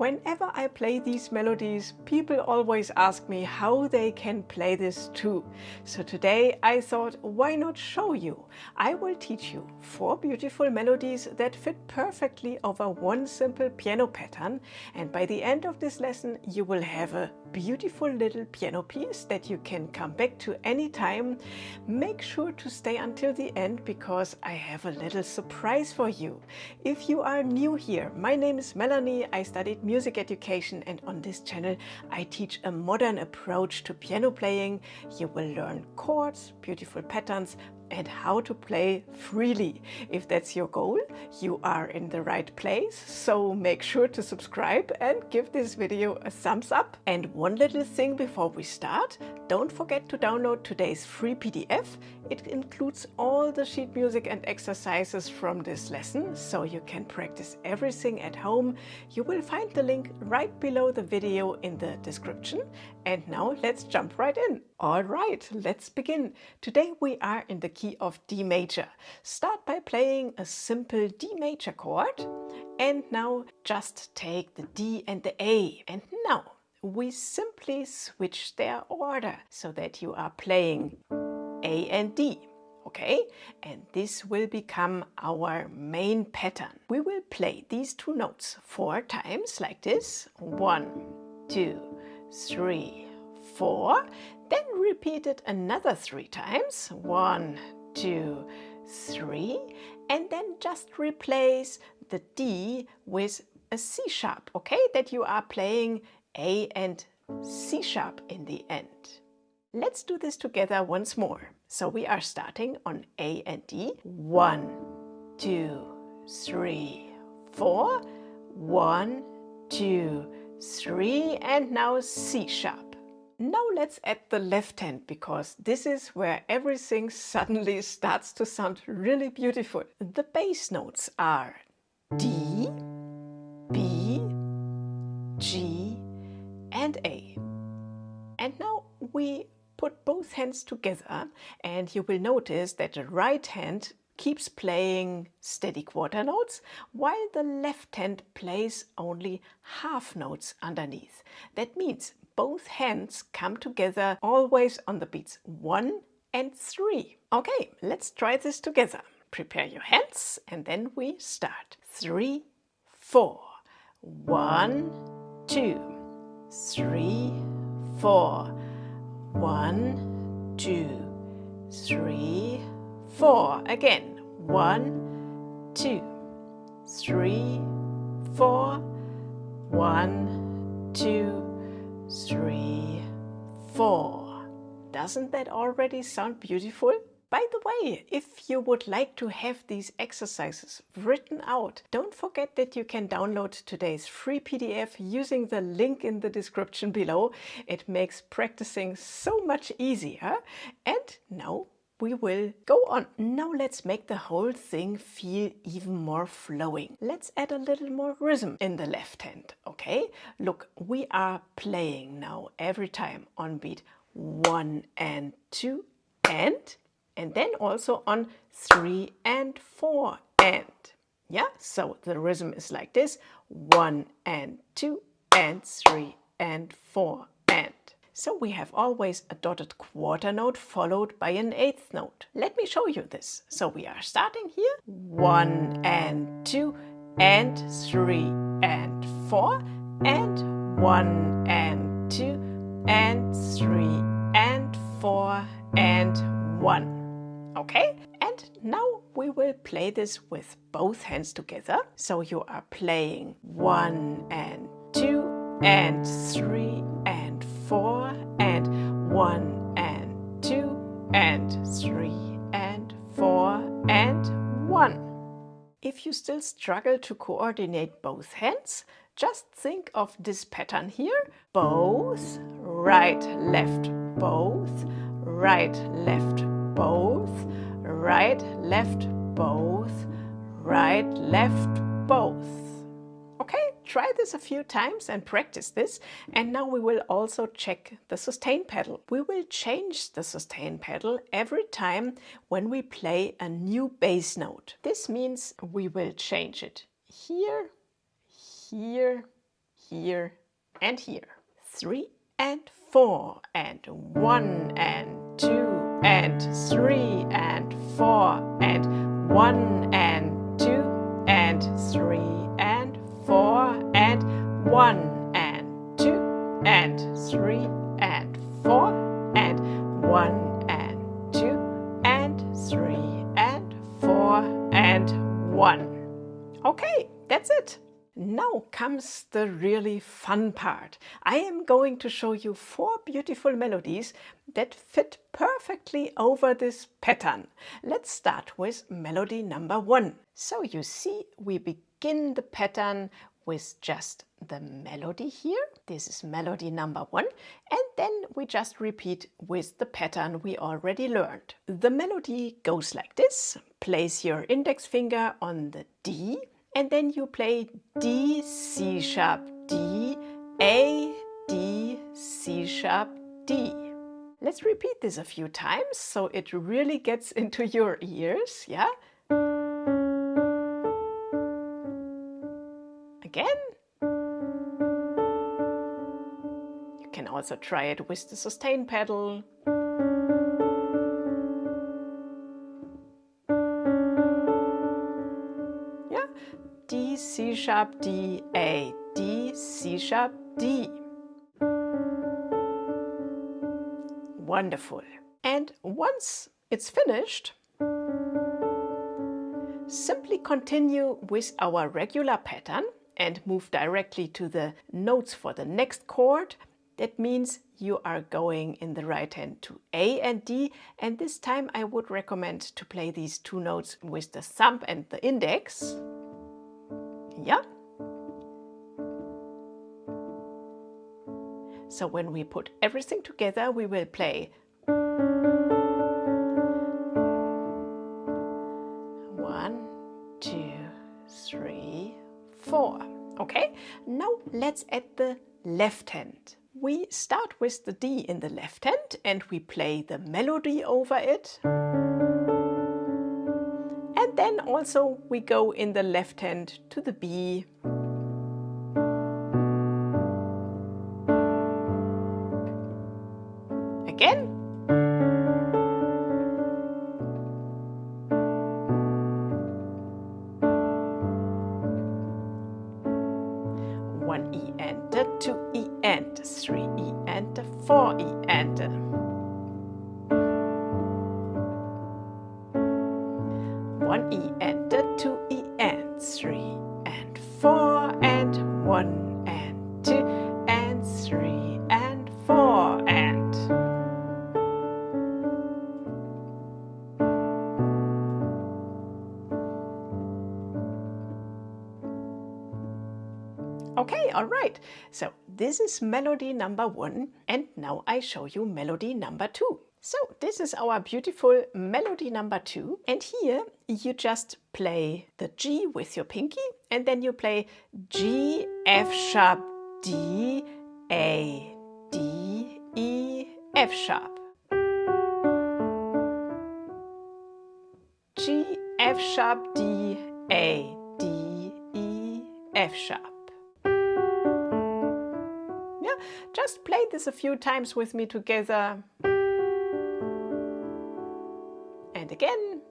Whenever I play these melodies, people always ask me how they can play this too. So today I thought, why not show you? I will teach you 4 beautiful melodies that fit perfectly over one simple piano pattern, and by the end of this lesson you will have a beautiful little piano piece that you can come back to any time. Make sure to stay until the end because I have a little surprise for you. If you are new here, my name is Melanie. I studied music education, and on this channel I teach a modern approach to piano playing. You will learn chords, beautiful patterns, and how to play freely. If that's your goal, you are in the right place, so make sure to subscribe and give this video a thumbs up. And one little thing before we start, don't forget to download today's free PDF. It includes all the sheet music and exercises from this lesson, so you can practice everything at home. You will find the link right below the video in the description. And now let's jump right in. All right, let's begin. Today we are in the key of D major. Start by playing a simple D major chord, and now just take the D and the A. And now we simply switch their order so that you are playing A and D. Okay, and this will become our main pattern. We will play these 2 notes 4 times like this. 1, 2, 3, 4. Then repeat it another 3 times. 1, 2, 3. And then just replace the D with a C sharp, okay? That you are playing A and C sharp in the end. Let's do this together once more. So we are starting on A and D. 1, 2, 3, 4. 1, 2, 3, and now C sharp. Now let's add the left hand, because this is where everything suddenly starts to sound really beautiful. The bass notes are D, B, G, and A. And now we put both hands together, and you will notice that the right hand keeps playing steady quarter notes, while the left hand plays only half notes underneath. That means both hands come together always on the beats 1 and 3. Okay, let's try this together. Prepare your hands and then we start. 3, 4. 1, 2, 3, 4. 1, 2, 3, 4. Again. 1, 2, 3, 4. 1, 2, 3, 4. Doesn't that already sound beautiful? By the way, if you would like to have these exercises written out, don't forget that you can download today's free PDF using the link in the description below. It makes practicing so much easier. And now we will go on. Now let's make the whole thing feel even more flowing. Let's add a little more rhythm in the left hand, okay? Look, we are playing now every time on beat 1 and 2 and then also on 3 and 4 and. Yeah, so the rhythm is like this: 1 and 2 and 3 and 4 and. So we have always a dotted quarter note followed by an 8th note. Let me show you this. So we are starting here: 1 and 2 and 3 and 4 and 1 and 2 and 3 and 4 and 1. Okay, and now we will play this with both hands together. So you are playing 1 and 2 and 3 and 4 and 1 and 2 and 3 and 4 and 1. If you still struggle to coordinate both hands, just think of this pattern here. Both, right, left, both, right, left, both, right, left, both, right, left, both. Okay, try this a few times and practice this. And now we will also check the sustain pedal. We will change the sustain pedal every time when we play a new bass note. This means we will change it here, here, here and here. 3 and 4 and 1 and 2 and 3 and 4 and 1 and 2 and 3 and 4 and 1 and 2 and 3 and 4 and 1 and 2 and 3 and 4 and 1. Okay, that's it. Now comes the really fun part. I am going to show you 4 beautiful melodies that fit perfectly over this pattern. Let's start with melody number 1. So you see, we begin the pattern with just the melody here. This is melody number 1, and then we just repeat with the pattern we already learned. The melody goes like this. Place your index finger on the D, and then you play D, C sharp, D, A, D, C sharp, D. Let's repeat this a few times so it really gets into your ears, yeah? Again. You can also try it with the sustain pedal. Yeah? D, C sharp, D, A, D, C sharp, D. Wonderful. And once it's finished, simply continue with our regular pattern and move directly to the notes for the next chord. That means you are going in the right hand to A and D, and this time I would recommend to play these 2 notes with the thumb and the index. Yeah. So when we put everything together, we will play 1, 2, 3, 4. Okay, now let's add the left hand. We start with the D in the left hand and we play the melody over it. And then also we go in the left hand to the B. Again. One E and 2 E and 3 E and 4 E and 1 E and 2 E and 3 and 4 and 1 and 2 and 3 and 4 and. Okay, all right. So this is melody number 1, and now I show you melody number 2. So this is our beautiful melody number 2, and here you just play the G with your pinky, and then you play G, F sharp, D, A, D, E, F sharp. G, F sharp, D, A, D, E, F sharp. Yeah, just play this a few times with me together. And again.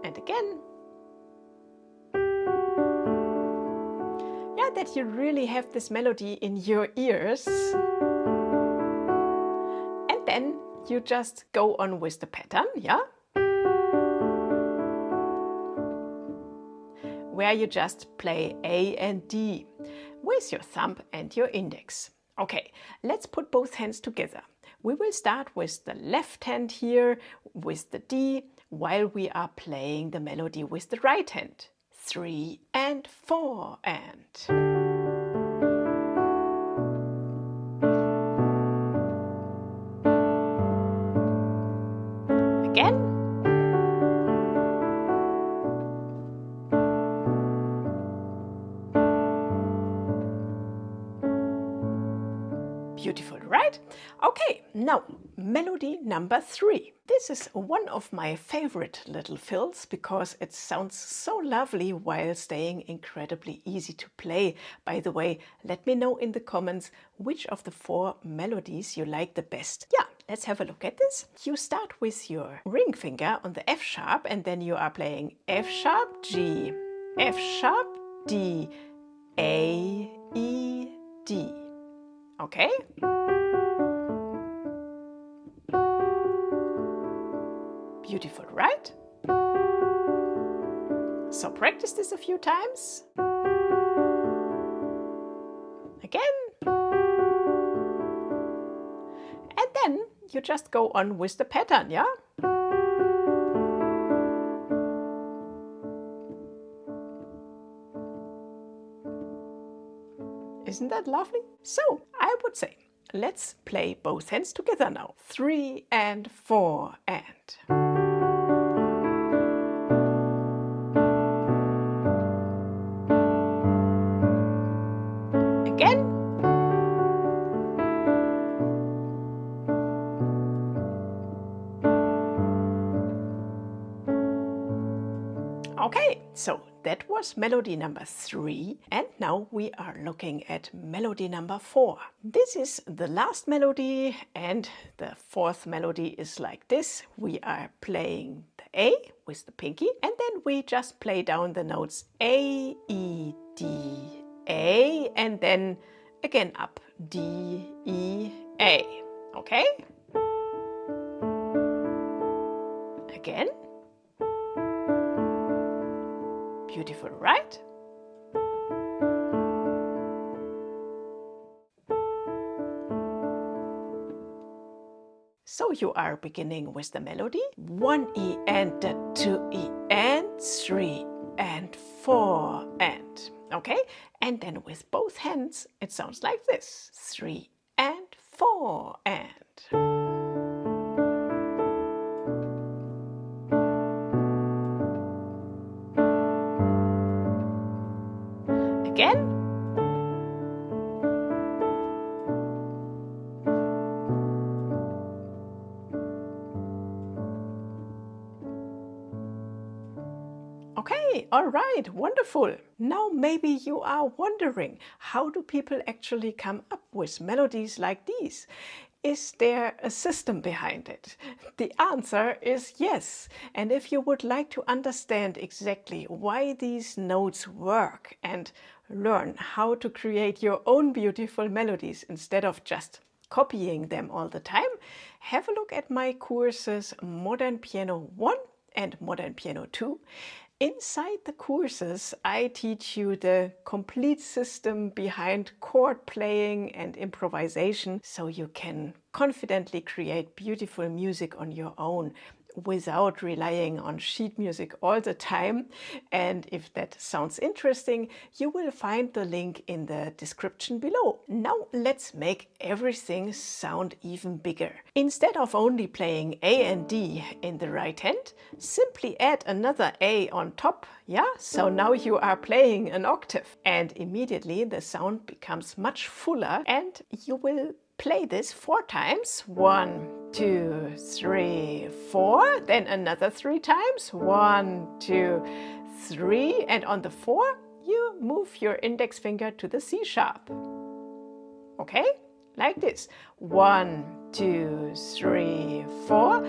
And again. Yeah, that you really have this melody in your ears. And then you just go on with the pattern, yeah? Where you just play A and D with your thumb and your index. Okay, let's put both hands together. We will start with the left hand here with the D while we are playing the melody with the right hand. 3 and 4 and. Again. Beautiful, right? Okay, now melody number 3. This is one of my favorite little fills because it sounds so lovely while staying incredibly easy to play. By the way, let me know in the comments which of the 4 melodies you like the best. Yeah, let's have a look at this. You start with your ring finger on the F sharp and then you are playing F sharp, G, F sharp, D, A, E, D. Okay? Beautiful, right? So practice this a few times. Again. And then you just go on with the pattern, yeah? Isn't that lovely? So I would say, let's play both hands together now. 3 and 4 and. Again. Okay, so that was melody number 3, and now we are looking at melody number 4. This is the last melody, and the 4th melody is like this. We are playing the A with the pinky, and then we just play down the notes A, E, D, A, and then again up D, E, A. Okay? Again. Beautiful, right? So you are beginning with the melody. 1 E and 2 E and 3 and 4 and. Okay? And then with both hands it sounds like this. 3 and 4 and. Again. Okay, all right, wonderful. Now maybe you are wondering, how do people actually come up with melodies like these? Is there a system behind it? The answer is yes. And if you would like to understand exactly why these notes work and learn how to create your own beautiful melodies instead of just copying them all the time, have a look at my courses Modern Piano 1 and Modern Piano 2. Inside the courses, I teach you the complete system behind chord playing and improvisation, so you can confidently create beautiful music on your own without relying on sheet music all the time. And if that sounds interesting, you will find the link in the description below. Now let's make everything sound even bigger. Instead of only playing A and D in the right hand, simply add another A on top, yeah? So now you are playing an octave, and immediately the sound becomes much fuller, and you will play this 4 times. 1, 2, 3, 4. Then another 3 times. 1, 2, 3. And on the 4, you move your index finger to the C sharp. Okay? Like this. 1, 2, 3, 4.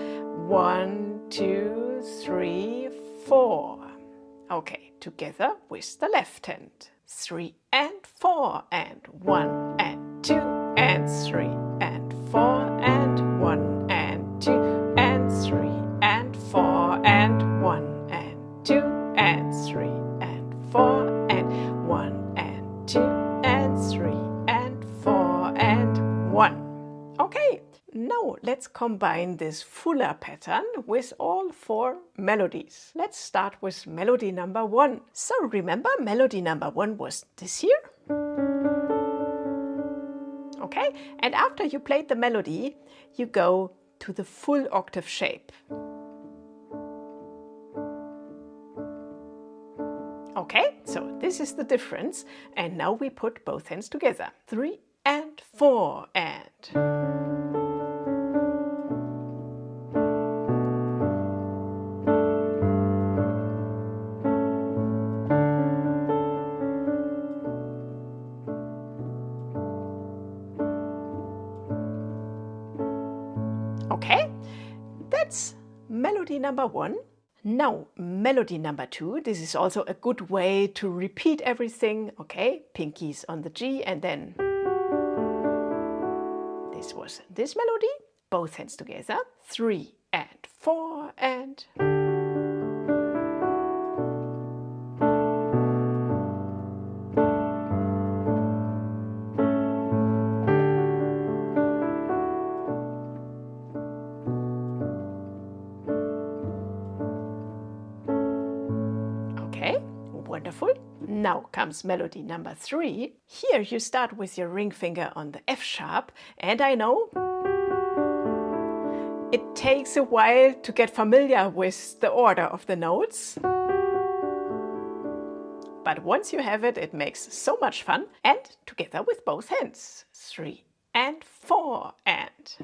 1, 2, 3, 4. Okay, together with the left hand. 3 and 4 and 1 and 2 and 3 and 4 and 1 and 2 and 3 and 4 and 1 and 2 and 3 and 4 and 1 and 2 and 3 and 4 and 1. Okay, now let's combine this fuller pattern with all 4 melodies. Let's start with melody number 1. So remember, melody number 1 was this here? Okay, and after you played the melody, you go to the full octave shape. Okay, so this is the difference, and now we put both hands together. 3 and 4 and. Okay, that's melody number 1. Now, melody number 2, this is also a good way to repeat everything. Okay, pinkies on the G, and then this was this melody, both hands together, 3 and 4 and... Okay, wonderful. Now comes melody number 3. Here you start with your ring finger on the F sharp, and I know it takes a while to get familiar with the order of the notes. But once you have it, it makes so much fun. And together with both hands, 3 and 4 and...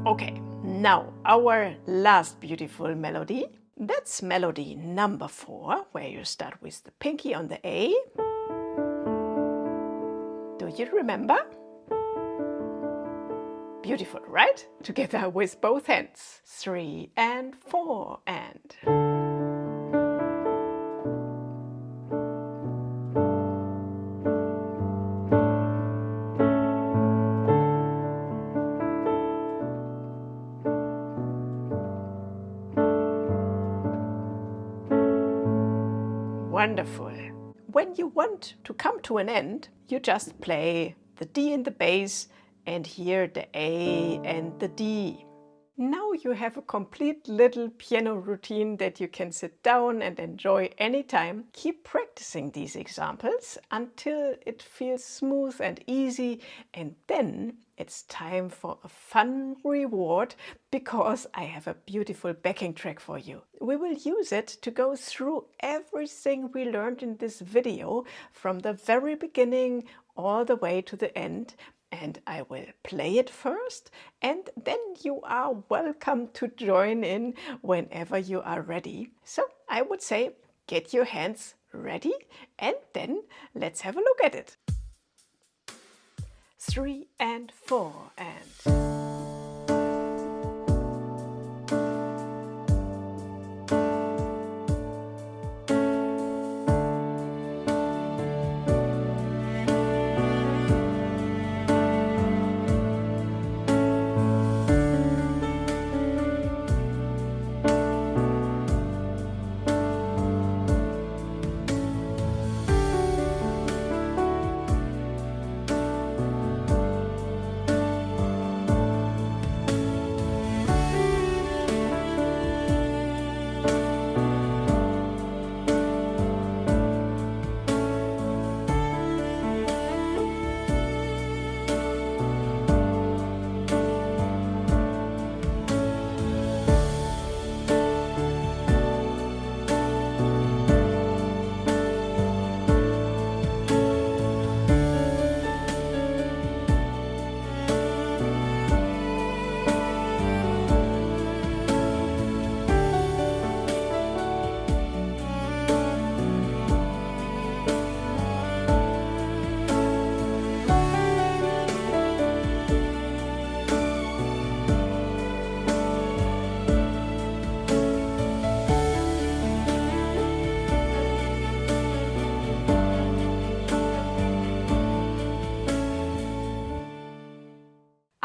Okay, now our last beautiful melody. That's melody number 4, where you start with the pinky on the A. Do you remember? Beautiful, right? Together with both hands. 3 and 4 and... Wonderful. When you want to come to an end, you just play the D in the bass and here the A and the D. Now you have a complete little piano routine that you can sit down and enjoy anytime. Keep practicing these examples until it feels smooth and easy, and then it's time for a fun reward, because I have a beautiful backing track for you. We will use it to go through everything we learned in this video from the very beginning all the way to the end. And I will play it first, and then you are welcome to join in whenever you are ready. So I would say get your hands ready, and then let's have a look at it. 3 and 4 and...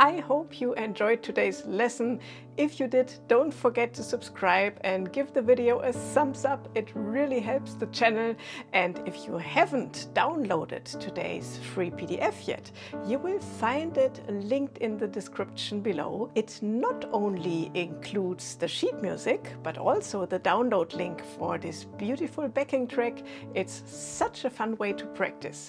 I hope you enjoyed today's lesson. If you did, don't forget to subscribe and give the video a thumbs up. It really helps the channel. And if you haven't downloaded today's free PDF yet, you will find it linked in the description below. It not only includes the sheet music, but also the download link for this beautiful backing track. It's such a fun way to practice.